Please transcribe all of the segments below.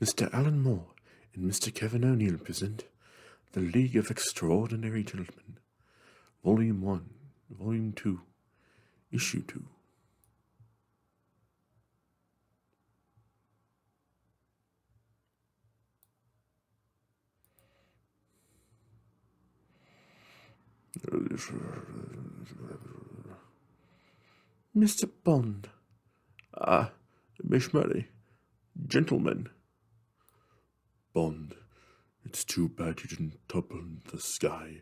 Mr. Alan Moore and Mr. Kevin O'Neill present The League of Extraordinary Gentlemen, Volume 1, Volume 2, Issue 2. Mr. Bond. Ah, Miss Murray. Gentlemen. Bond, it's too bad you didn't topple the sky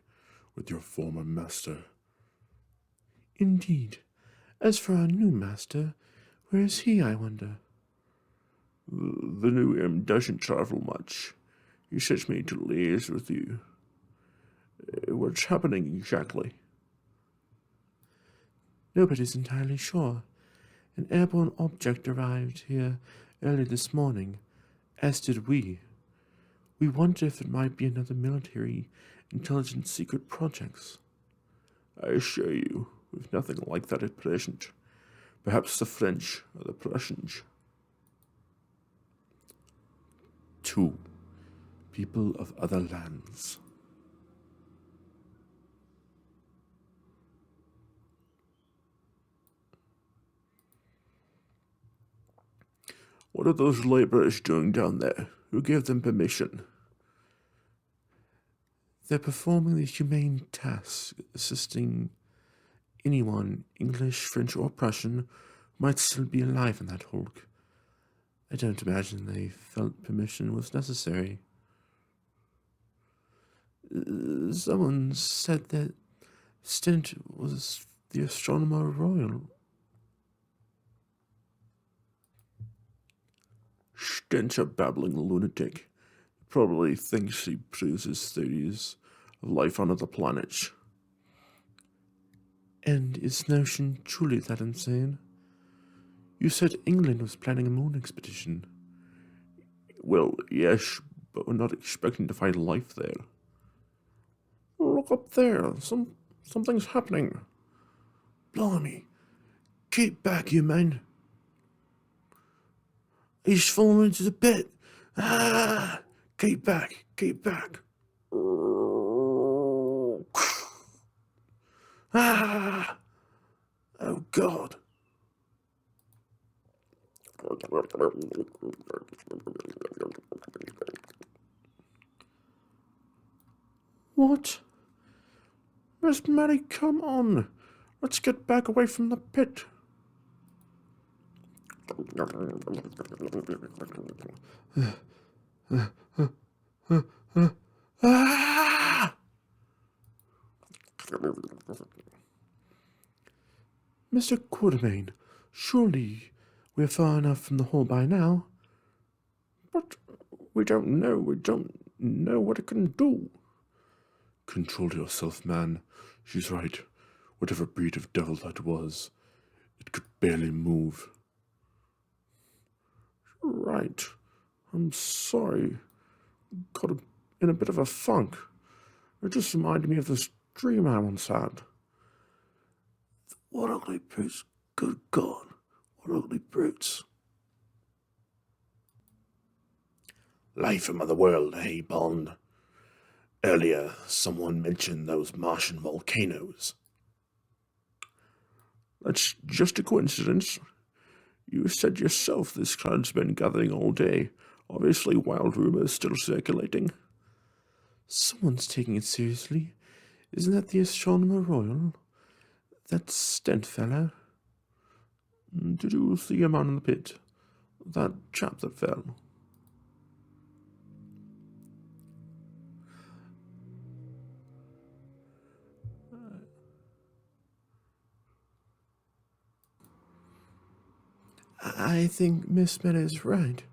with your former master. Indeed. As for our new master, where is he, I wonder? The new M doesn't travel much. He sends me to liaise with you. What's happening exactly? Nobody's entirely sure. An airborne object arrived here early this morning, as did we. We wonder if it might be another military intelligence secret projects. I assure you, we've nothing like that at present. Perhaps the French or the Prussians. 2. People of other lands. What are those laborers doing down there? Who gave them permission? They're performing the humane task, assisting anyone, English, French, or Prussian, who might still be alive in that hulk. I don't imagine they felt permission was necessary. Someone said that Stent was the Astronomer Royal. Stent's a babbling lunatic. He probably thinks he proves his theories of life on other planets. And is notion truly that insane? You said England was planning a moon expedition. Well, yes, but we're not expecting to find life there. Look up there. Something's happening. Blimey. Keep back, you men. He's fallen into the pit. Ah! Keep back. Keep back. Ah! Oh, God. What? Miss Mary, come on. Let's get back away from the pit. Ah! Mr. Quatermain, surely we're far enough from the hole by now. But we don't know what it can do. Control yourself, man. She's right. Whatever breed of devil that was, it could barely move. Right. I'm sorry. Got in a bit of a funk. It just reminded me of this dream I once had. What ugly brutes. Good God. What ugly brutes. Life from other world, hey, Bond? Earlier, someone mentioned those Martian volcanoes. That's just a coincidence. You said yourself this crowd's been gathering all day. Obviously, wild rumors still circulating. Someone's taking it seriously. Isn't that the Astronomer Royal? That Stent fellow? Did you see him out in the pit? That chap that fell? I think Miss Meadows right.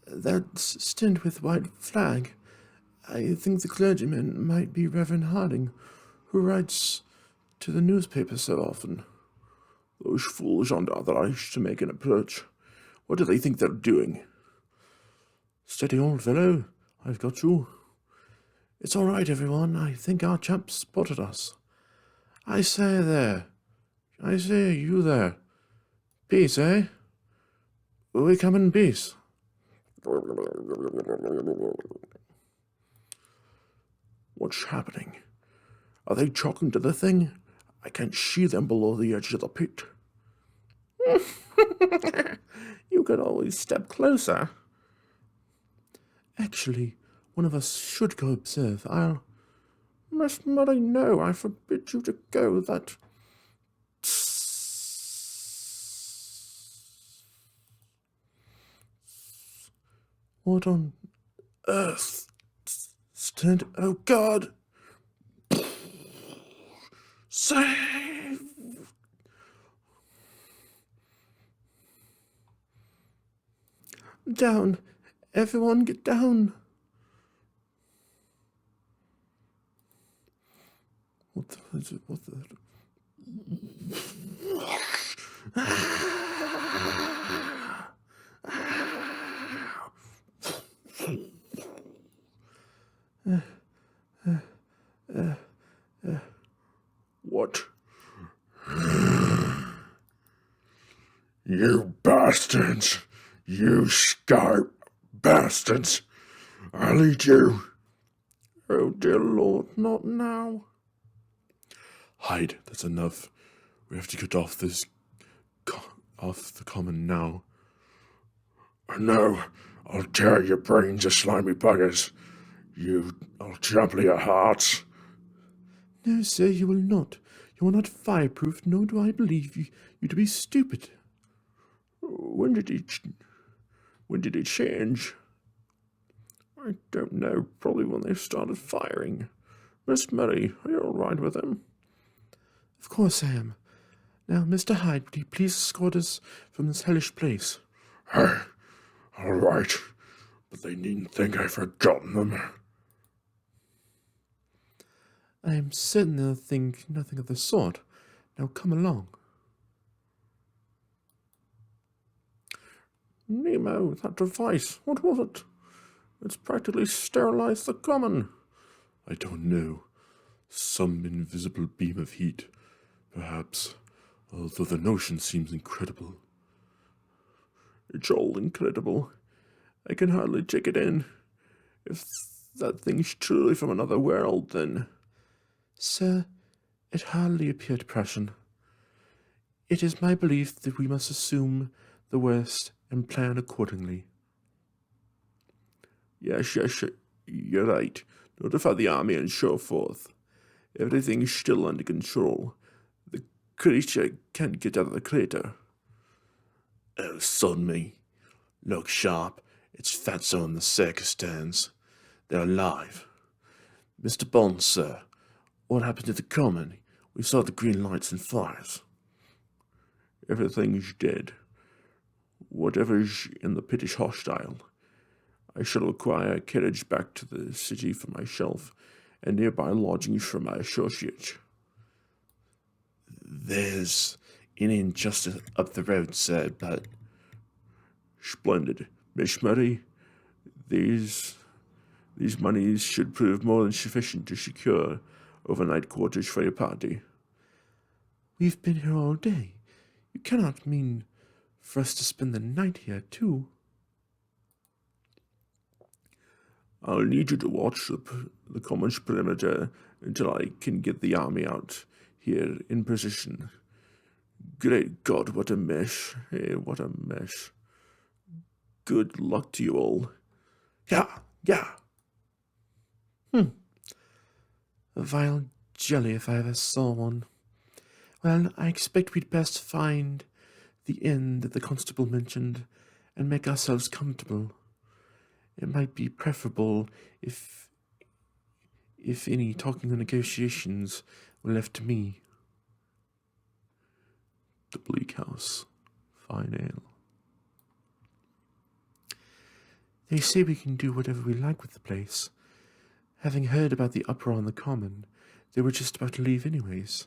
That's Stent with white flag. I think the clergyman might be Reverend Harding, who writes to the newspaper so often. Those fools aren't authorized to make an approach. What do they think they're doing? Steady, old fellow. I've got you. It's all right, everyone. I think our chap spotted us. I say there. I say you there. Peace, eh? We come in peace. What's happening? Are they talking to the thing? I can't see them below the edge of the pit. You could always step closer. Actually, one of us should go observe. Miss Murray, no, I forbid you to go. That... What on earth? Stand... Oh, God! Save! Down! Everyone get down! What the... Is it, what the... What? You bastards! You scarp bastards! I'll eat you! Oh dear Lord, not now. Hide, that's enough. We have to get off this... off the common now. No, I'll tear your brains, you slimy buggers. I'll trample your hearts. No, sir, you will not. You are not fireproof, nor do I believe you to be stupid. When did he change? I don't know, probably when they started firing. Miss Murray, are you all right with him? Of course I am. Now, Mr. Hyde, would you please escort us from this hellish place? All right, but they needn't think I've forgotten them. I am certain they'll think nothing of the sort. Now come along. Nemo, that device, what was it? It's practically sterilized the common. I don't know. Some invisible beam of heat, perhaps, although the notion seems incredible. It's all incredible. I can hardly take it in. If that thing's truly from another world, then... Sir, it hardly appeared Prussian. It is my belief that we must assume the worst and plan accordingly. Yes, you're right. Notify the army and so forth. Everything's still under control. The creature can't get out of the crater. Oh, son me. Look sharp. It's Fatso and the circus stands. They're alive. Mr. Bond, sir. What happened to the common? We saw the green lights and fires. Everything's dead. Whatever's in the pit is hostile. I shall require a carriage back to the city for myself, and nearby lodgings for my associates. There's an inn just up the road, sir, but... Splendid. Miss Murray, these monies should prove more than sufficient to secure overnight quarters for your party. We've been here all day. You cannot mean for us to spend the night here, too. I'll need you to watch the commons perimeter until I can get the army out here in position. Great God, what a mess. Hey, what a mess. Good luck to you all. Yeah. A vile jelly if I ever saw one. Well, I expect we'd best find the inn that the constable mentioned and make ourselves comfortable. It might be preferable if any talking or negotiations were left to me. The Bleak House. Fine ale. They say we can do whatever we like with the place. Having heard about the uproar on the common, they were just about to leave anyways.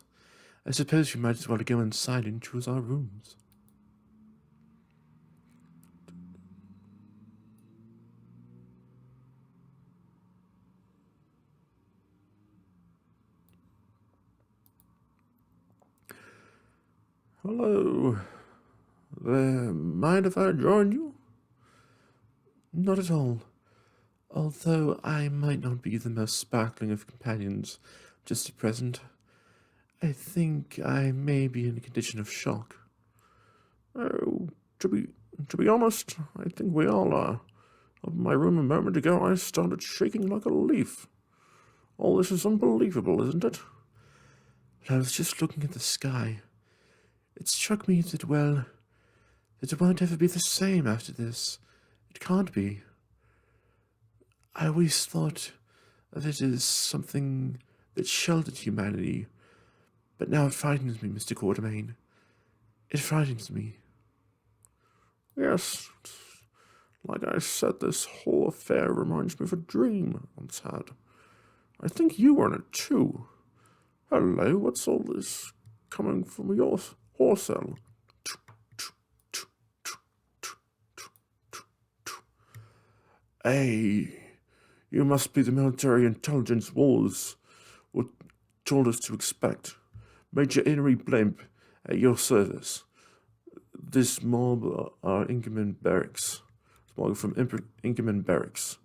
I suppose we might as well go inside and choose our rooms. Hello. Mind if I join you? Not at all. Although I might not be the most sparkling of companions just at present, I think I may be in a condition of shock. Oh, to be to be honest, I think we all are. Up in my room a moment ago, I started shaking like a leaf. All this is unbelievable, isn't it? But I was just looking at the sky. It struck me that, well, that it won't ever be the same after this. It can't be. I always thought of it as something that sheltered humanity, but now it frightens me, Mr. Quatermain. It frightens me. Yes, like I said, this whole affair reminds me of a dream I once had. I think you were in it too. Hello, what's all this coming from your horse cell? Hey, you must be the military intelligence Walls told us to expect. Major Henry Blimp at your service. This mob are Inkerman Barracks. Small from Inkerman Barracks.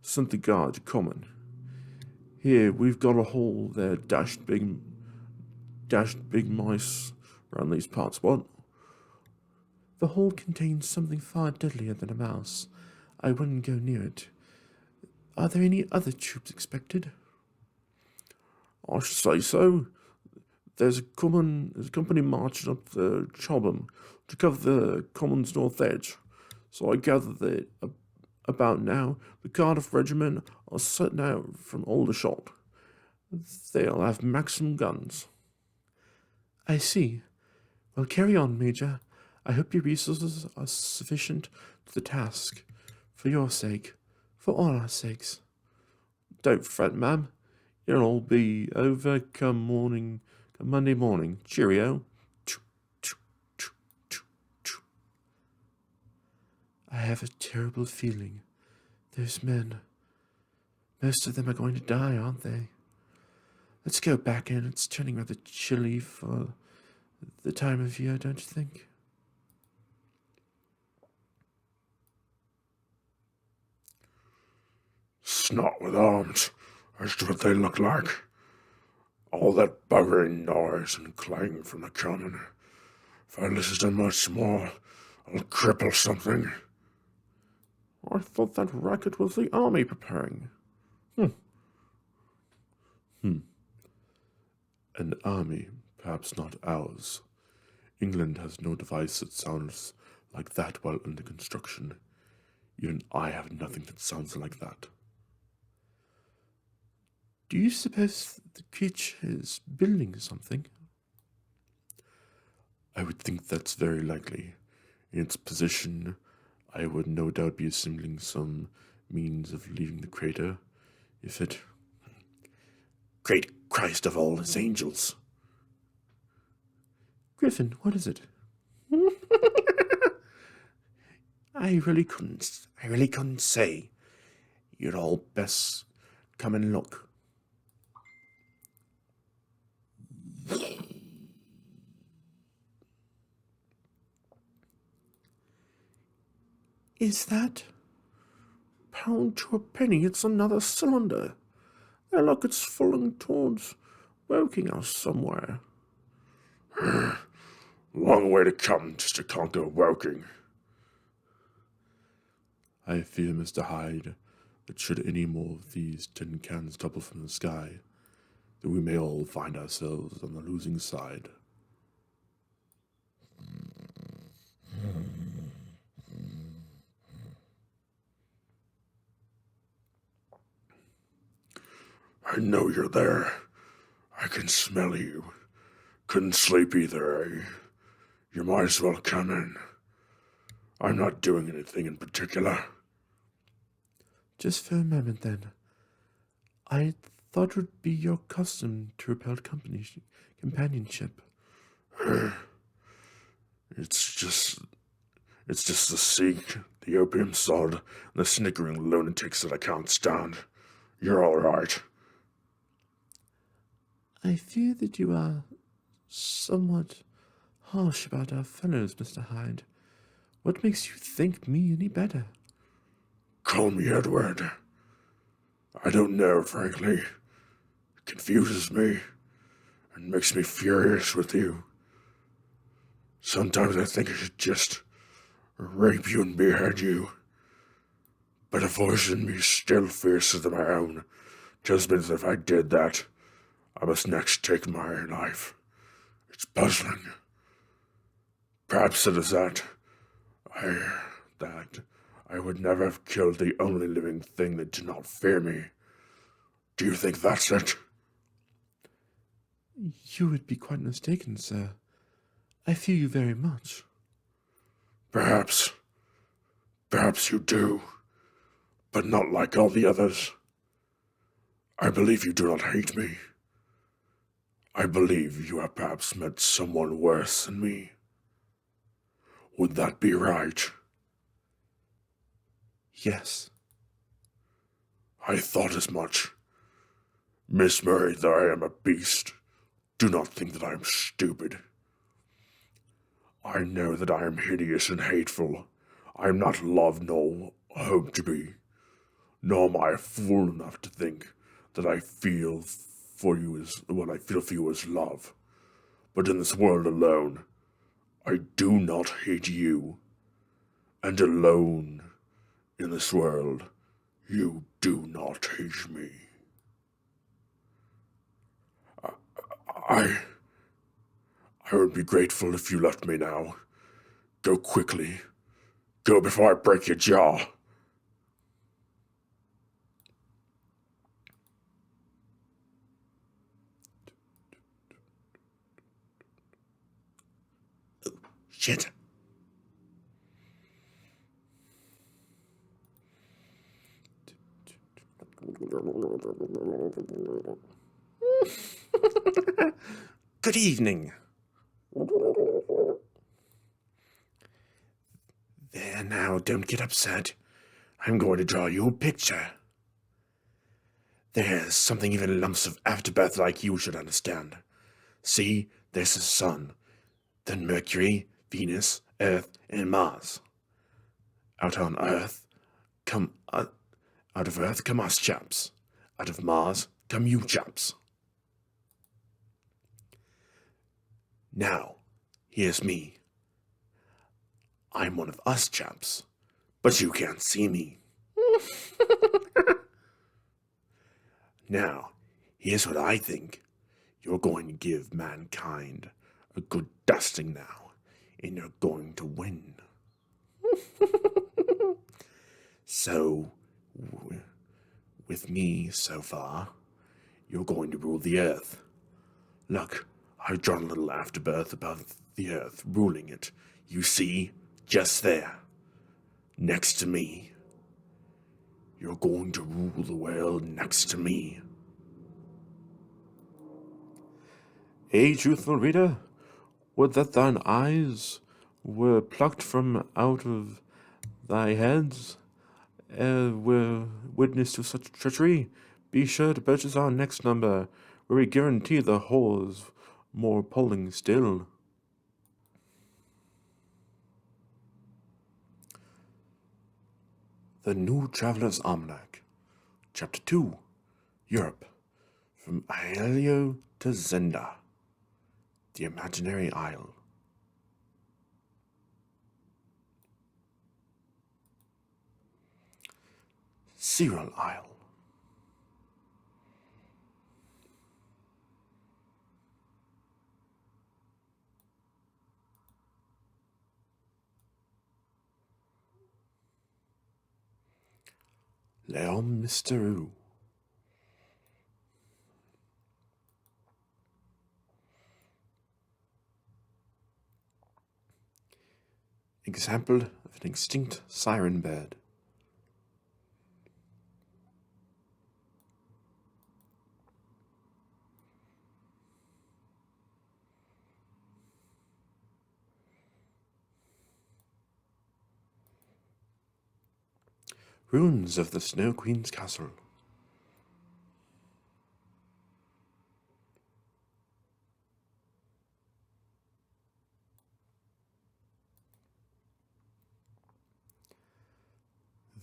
Sent the guard to Common. Here, we've got a hole there dashed big mice around these parts. What? The hole contains something far deadlier than a mouse. I wouldn't go near it. Are there any other troops expected? I should say so. There's a company marching up the Chobham to cover the Common's north edge. So I gather that about now the Cardiff Regiment are setting out from Aldershot. They'll have Maxim guns. I see. Well, carry on, Major. I hope your resources are sufficient to the task. For your sake. For all our sakes. Don't fret, ma'am. It'll all be over come Monday morning. Cheerio. I have a terrible feeling. Those men. Most of them are going to die, aren't they? Let's go back in. It's turning rather chilly for the time of year, don't you think? Snot with arms. That's what they look like. All that buggering noise and clang from the cannon. If I listen to much more, I'll cripple something. I thought that racket was the army preparing. An army, perhaps not ours. England has no device that sounds like that while under construction. Even I have nothing that sounds like that. Do you suppose the creature is building something? I would think that's very likely. In its position, I would no doubt be assembling some means of leaving the crater, if it... Great Christ of all his angels! Griffin, what is it? I really couldn't say. You'd all best come and look. Is that? Pound to a penny, it's another cylinder. Hey, look, it's falling towards Woking House somewhere. Long way to come just to conquer Woking. I fear, Mr. Hyde, that should any more of these tin cans topple from the sky, that we may all find ourselves on the losing side. I know you're there. I can smell you. Couldn't sleep either, eh? You might as well come in. I'm not doing anything in particular. Just for a moment, then. I thought it would be your custom to repel companionship. It's just the Sikh, the opium sod, and the snickering lunatics that I can't stand. You're all right. I fear that you are somewhat harsh about our fellows, Mr. Hyde. What makes you think me any better? Call me Edward. I don't know, frankly. It confuses me and makes me furious with you. Sometimes I think I should just rape you and behead you. But a voice in me still fiercer than my own tells me that if I did that, I must next take my life. It's puzzling. Perhaps it is that I would never have killed the only living thing that did not fear me. Do you think that's it? You would be quite mistaken, sir. I fear you very much. Perhaps. Perhaps you do. But not like all the others. I believe you do not hate me. I believe you have perhaps met someone worse than me. Would that be right? Yes. I thought as much. Miss Murray, though I am a beast, do not think that I am stupid. I know that I am hideous and hateful. I am not loved nor hope to be. Nor am I fool enough to think that I feel for you as what I feel for you as love. But in this world alone, I do not hate you. And alone in this world, you do not hate me. I would be grateful if you left me now. Go quickly. Go before I break your jaw. Shit. Good evening. There now, don't get upset. I'm going to draw you a picture. There's something even lumps of afterbirth like you should understand. See, there's the sun, then Mercury, Venus, Earth, and Mars. Out on Earth, out of Earth come us chaps. Out of Mars come you chaps. Now, here's me. I'm one of us chaps, but you can't see me. Now, here's what I think. You're going to give mankind a good dusting now, and you're going to win. So, with me so far, you're going to rule the earth. Look, I've drawn a little afterbirth above the earth, ruling it. You see, just there, next to me. You're going to rule the world next to me. Hey, truthful reader, would that thine eyes were plucked from out of thy heads, were witness to such treachery? Be sure to purchase our next number, where we guarantee the whole is more appalling still. The New Traveler's Almanac, Chapter 2, Europe, from Aelio to Zenda, the Imaginary Isle. Cyril Isle. L'Homme Mystérieux. Example of an extinct siren bird. Ruins of the Snow Queen's castle.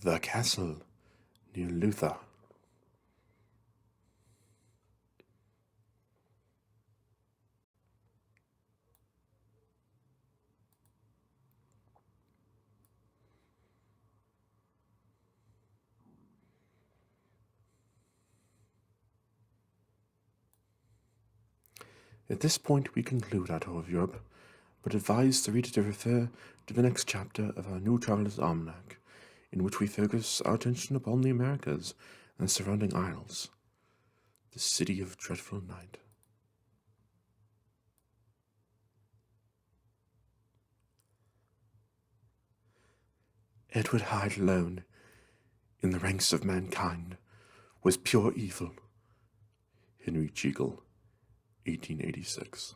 The Castle near Luther. At this point, we conclude our tour of Europe, but advise the reader to refer to the next chapter of our New Traveller's Almanac, in which we focus our attention upon the Americas and surrounding isles, the City of Dreadful Night. Edward Hyde alone, in the ranks of mankind, was pure evil. Henry Cheagle, 1886.